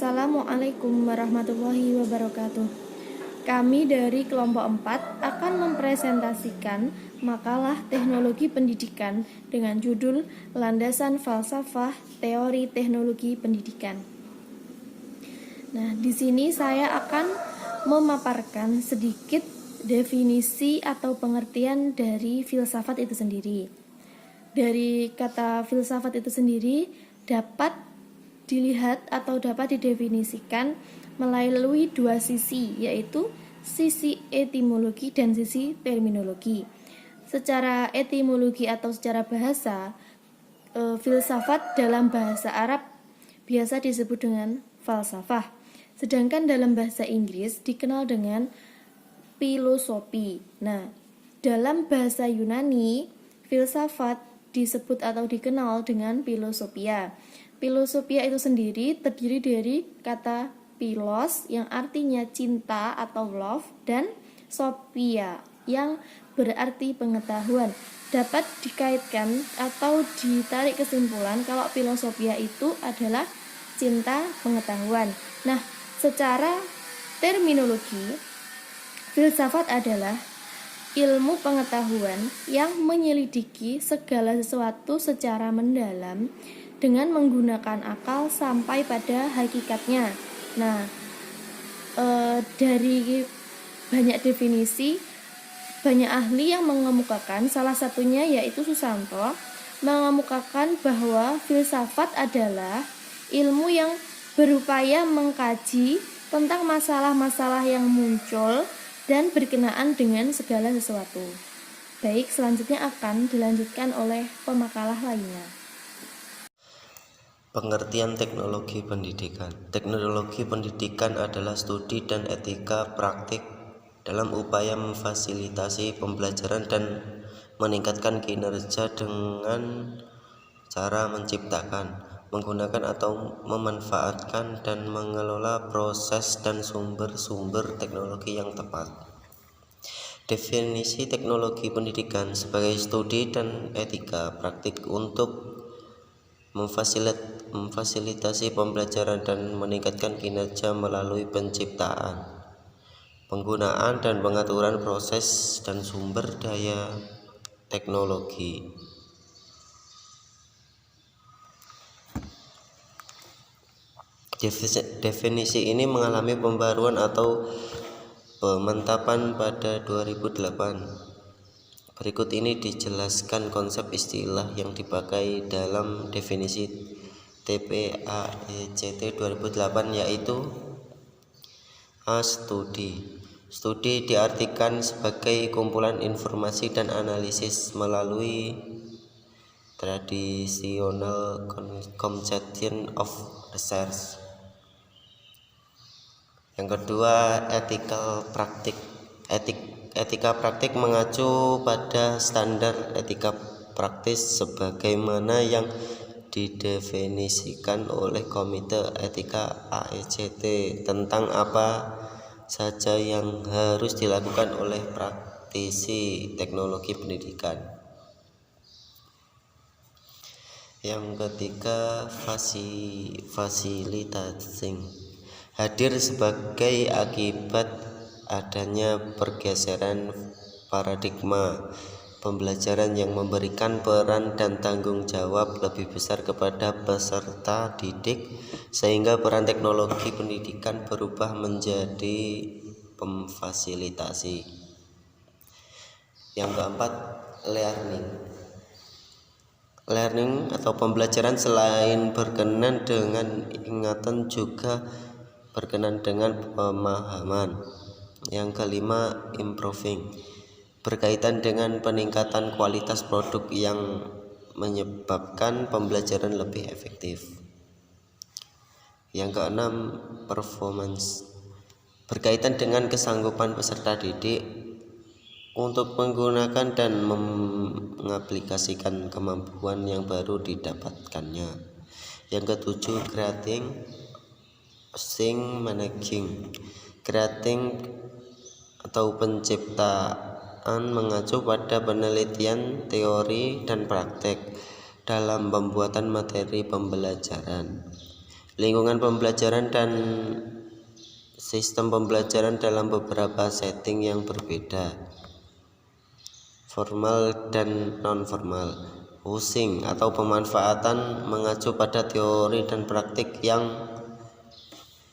Assalamualaikum warahmatullahi wabarakatuh. Kami dari kelompok 4 akan mempresentasikan makalah teknologi pendidikan dengan judul Landasan Falsafah Teori Teknologi Pendidikan. Nah, di sini saya akan memaparkan sedikit definisi atau pengertian dari filsafat itu sendiri. Dari kata filsafat itu sendiri dapat dilihat atau dapat didefinisikan melalui dua sisi, yaitu sisi etimologi dan sisi terminologi. Secara etimologi atau secara bahasa, filsafat dalam bahasa Arab biasa disebut dengan falsafah, sedangkan dalam bahasa Inggris dikenal dengan filosofi. Nah, dalam bahasa Yunani, filsafat disebut atau dikenal dengan filosofia. Filosofia itu sendiri terdiri dari kata philos yang artinya cinta atau love dan sophia yang berarti pengetahuan. Dapat dikaitkan atau ditarik kesimpulan kalau filosofia itu adalah cinta pengetahuan. Nah, secara terminologi, filsafat adalah ilmu pengetahuan yang menyelidiki segala sesuatu secara mendalam dengan menggunakan akal sampai pada hakikatnya. Nah, dari banyak definisi, banyak ahli yang mengemukakan, salah satunya yaitu Susanto, mengemukakan bahwa filsafat adalah ilmu yang berupaya mengkaji tentang masalah-masalah yang muncul dan berkenaan dengan segala sesuatu. Baik, selanjutnya akan dilanjutkan oleh pemakalah lainnya. Pengertian teknologi pendidikan. Teknologi pendidikan adalah studi dan etika praktik dalam upaya memfasilitasi pembelajaran dan meningkatkan kinerja dengan cara menciptakan, menggunakan atau memanfaatkan dan mengelola proses dan sumber-sumber teknologi yang tepat. Definisi teknologi pendidikan sebagai studi dan etika praktik untuk memfasilitasi pembelajaran dan meningkatkan kinerja melalui penciptaan, penggunaan dan pengaturan proses dan sumber daya teknologi. Definisi ini mengalami pembaruan atau pemantapan pada 2008. Berikut ini dijelaskan konsep istilah yang dipakai dalam definisi TPAECT 2008, yaitu A. Studi. Studi diartikan sebagai kumpulan informasi dan analisis melalui traditional conception of research. Yang kedua, Etika praktik mengacu pada standar etika praktis sebagaimana yang didefinisikan oleh Komite Etika AECT tentang apa saja yang harus dilakukan oleh praktisi teknologi pendidikan. Yang ketiga, facilitating hadir sebagai akibat adanya pergeseran paradigma pembelajaran yang memberikan peran dan tanggung jawab lebih besar kepada peserta didik, sehingga peran teknologi pendidikan berubah menjadi pemfasilitasi. Yang keempat, learning atau pembelajaran selain berkenan dengan ingatan juga berkenan dengan pemahaman. Yang kelima, improving berkaitan dengan peningkatan kualitas produk yang menyebabkan pembelajaran lebih efektif. Yang keenam, performance berkaitan dengan kesanggupan peserta didik untuk menggunakan dan mengaplikasikan kemampuan yang baru didapatkannya. Yang ketujuh, creating managing atau penciptaan mengacu pada penelitian teori dan praktek dalam pembuatan materi pembelajaran. lingkungan pembelajaran dan sistem pembelajaran dalam beberapa setting yang berbeda, formal dan non-formal. Housing atau pemanfaatan mengacu pada teori dan praktik yang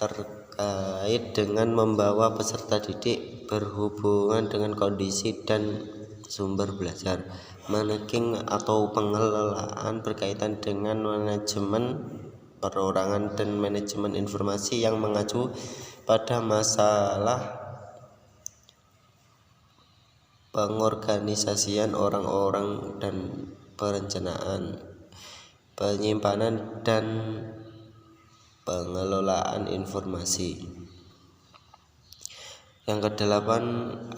terkait dengan membawa peserta didik berhubungan dengan kondisi dan sumber belajar. Managing atau pengelolaan berkaitan dengan manajemen perorangan dan manajemen informasi yang mengacu pada masalah pengorganisasian orang-orang dan perencanaan, penyimpanan dan pengelolaan informasi. Yang kedelapan,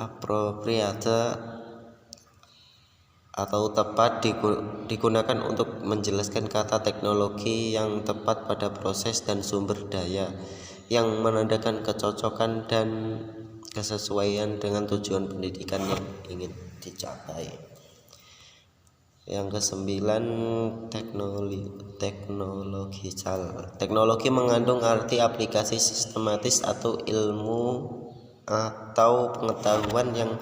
appropriate atau tepat digunakan untuk menjelaskan kata teknologi yang tepat pada proses dan sumber daya yang menandakan kecocokan dan kesesuaian dengan tujuan pendidikan yang ingin dicapai. Yang kesembilan, teknologi mengandung arti aplikasi sistematis atau ilmu atau pengetahuan yang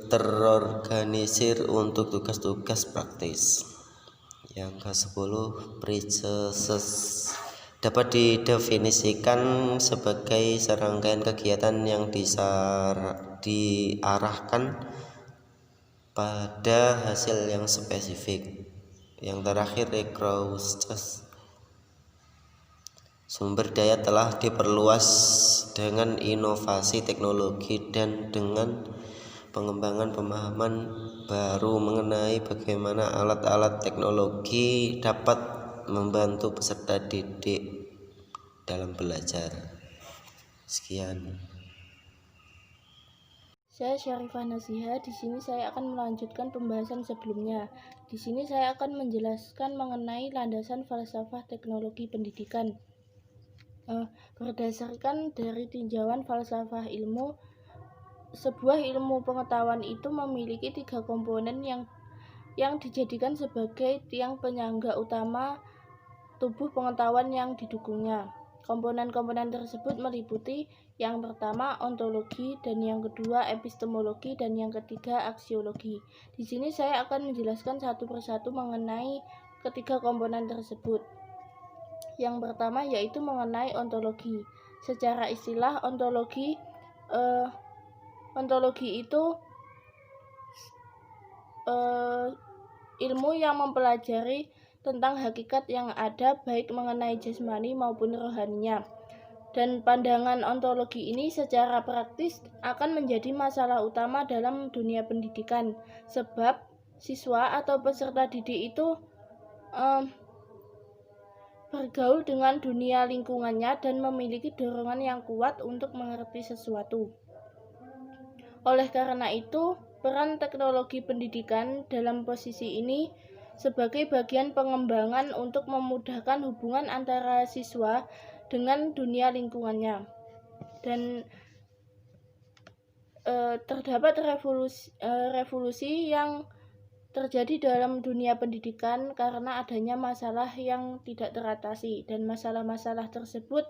terorganisir untuk tugas-tugas praktis. Yang ke-10, processes dapat didefinisikan sebagai serangkaian kegiatan yang diarahkan pada hasil yang spesifik. Yang terakhir, resources, sumber daya telah diperluas dengan inovasi teknologi dan dengan pengembangan pemahaman baru mengenai bagaimana alat-alat teknologi dapat membantu peserta didik dalam belajar. Sekian. Saya Syarifah Naziha. Di sini saya akan melanjutkan pembahasan sebelumnya. Di sini saya akan menjelaskan mengenai landasan falsafah teknologi pendidikan. Berdasarkan dari tinjauan falsafah ilmu, sebuah ilmu pengetahuan itu memiliki 3 komponen yang dijadikan sebagai tiang penyangga utama tubuh pengetahuan yang didukungnya. Komponen-komponen tersebut meliputi yang pertama ontologi, dan yang kedua epistemologi, dan yang ketiga aksiologi. Di sini saya akan menjelaskan satu persatu mengenai ketiga komponen tersebut. Yang pertama yaitu mengenai ontologi. Secara istilah ontologi itu ilmu yang mempelajari tentang hakikat yang ada baik mengenai jasmani maupun rohaninya. Dan pandangan ontologi ini secara praktis akan menjadi masalah utama dalam dunia pendidikan, sebab siswa atau peserta didik itu bergaul dengan dunia lingkungannya dan memiliki dorongan yang kuat untuk mengerti sesuatu. Oleh karena itu, peran teknologi pendidikan dalam posisi ini sebagai bagian pengembangan untuk memudahkan hubungan antara siswa dengan dunia lingkungannya. Dan terdapat revolusi yang terjadi dalam dunia pendidikan karena adanya masalah yang tidak teratasi, dan masalah-masalah tersebut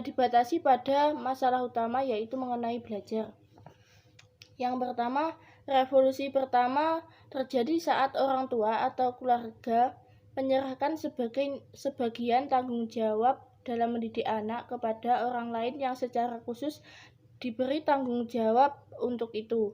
dibatasi pada masalah utama yaitu mengenai belajar. Yang pertama, revolusi pertama terjadi saat orang tua atau keluarga menyerahkan sebagian tanggung jawab dalam mendidik anak kepada orang lain yang secara khusus diberi tanggung jawab untuk itu.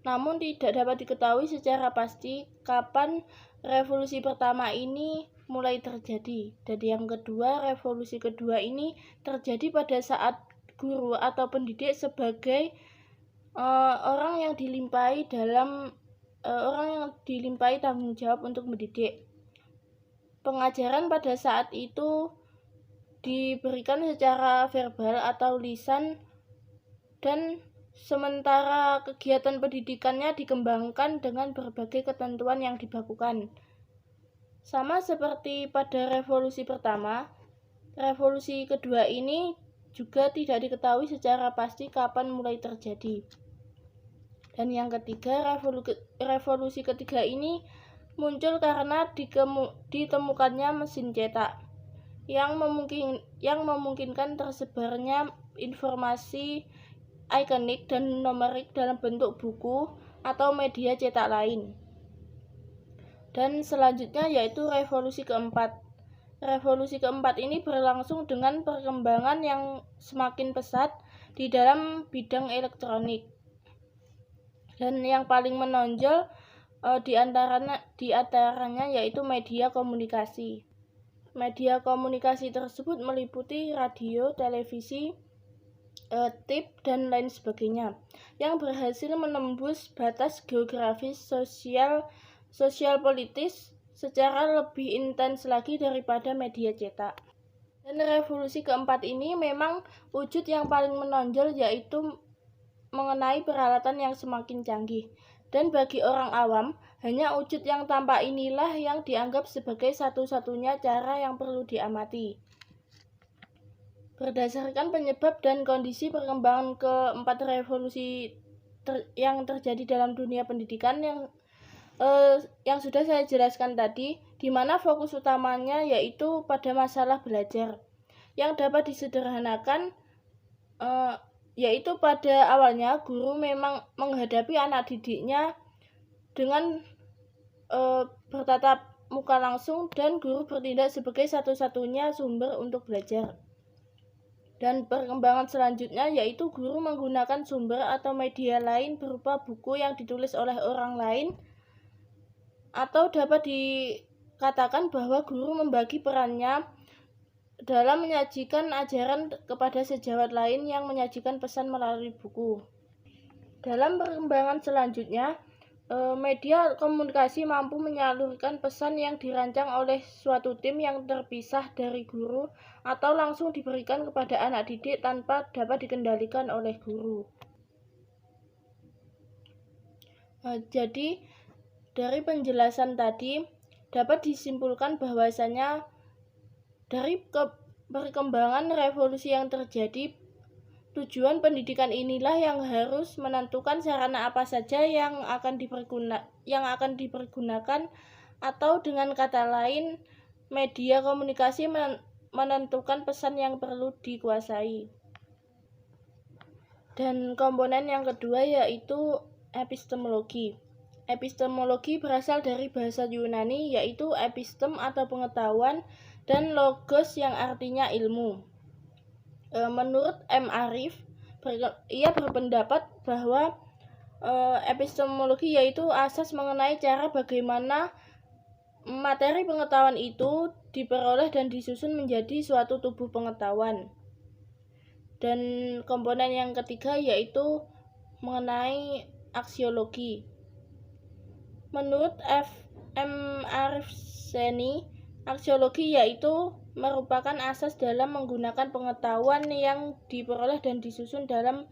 Namun tidak dapat diketahui secara pasti kapan revolusi pertama ini mulai terjadi. Dan yang kedua, revolusi kedua ini terjadi pada saat guru atau pendidik sebagai orang yang dilimpahi tanggung jawab untuk mendidik. Pengajaran pada saat itu diberikan secara verbal atau lisan, dan sementara kegiatan pendidikannya dikembangkan dengan berbagai ketentuan yang dibakukan. Sama seperti pada revolusi pertama, revolusi kedua ini juga tidak diketahui secara pasti kapan mulai terjadi. Dan yang ketiga, revolusi ketiga ini muncul karena ditemukannya mesin cetak yang memungkinkan tersebarnya informasi ikonik dan numerik dalam bentuk buku atau media cetak lain. Dan selanjutnya yaitu revolusi keempat. Revolusi keempat ini berlangsung dengan perkembangan yang semakin pesat di dalam bidang elektronik. Dan yang paling menonjol di antaranya yaitu media komunikasi. Media komunikasi tersebut meliputi radio, televisi, tip, dan lain sebagainya yang berhasil menembus batas geografis, sosial politis secara lebih intens lagi daripada media cetak. Dan revolusi keempat ini memang wujud yang paling menonjol yaitu mengenai peralatan yang semakin canggih. Dan bagi orang awam, hanya wujud yang tampak inilah yang dianggap sebagai satu-satunya cara yang perlu diamati. Berdasarkan penyebab dan kondisi perkembangan keempat revolusi yang terjadi dalam dunia pendidikan yang sudah saya jelaskan tadi, di mana fokus utamanya yaitu pada masalah belajar, yang dapat disederhanakan yaitu pada awalnya guru memang menghadapi anak didiknya dengan bertatap muka langsung dan guru bertindak sebagai satu-satunya sumber untuk belajar. Dan perkembangan selanjutnya yaitu guru menggunakan sumber atau media lain berupa buku yang ditulis oleh orang lain, atau dapat dikatakan bahwa guru membagi perannya dalam menyajikan ajaran kepada sejawat lain yang menyajikan pesan melalui buku. Dalam perkembangan selanjutnya, media komunikasi mampu menyalurkan pesan yang dirancang oleh suatu tim yang terpisah dari guru atau langsung diberikan kepada anak didik tanpa dapat dikendalikan oleh guru. Jadi, dari penjelasan tadi dapat disimpulkan bahwasanya dari perkembangan revolusi yang terjadi, tujuan pendidikan inilah yang harus menentukan sarana apa saja yang akan dipergunakan, atau dengan kata lain, media komunikasi menentukan pesan yang perlu dikuasai. Dan komponen yang kedua yaitu epistemologi. Epistemologi berasal dari bahasa Yunani yaitu epistem atau pengetahuan dan logos yang artinya ilmu. Menurut M. Arif, ia berpendapat bahwa epistemologi yaitu asas mengenai cara bagaimana materi pengetahuan itu diperoleh dan disusun menjadi suatu tubuh pengetahuan. Dan komponen yang ketiga yaitu mengenai aksiologi. Menurut M. Arif Seni, aksiologi yaitu merupakan asas dalam menggunakan pengetahuan yang diperoleh dan disusun dalam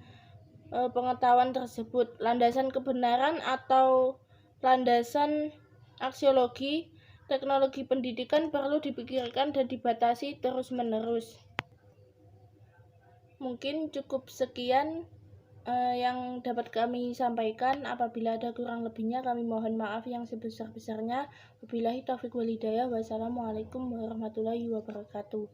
pengetahuan tersebut. Landasan kebenaran atau landasan aksiologi teknologi pendidikan perlu dipikirkan dan dibatasi terus-menerus. Mungkin cukup sekian yang dapat kami sampaikan. Apabila ada kurang lebihnya kami mohon maaf yang sebesar-besarnya. Wabillahi taufiq wal hidayah. Wassalamualaikum warahmatullahi wabarakatuh.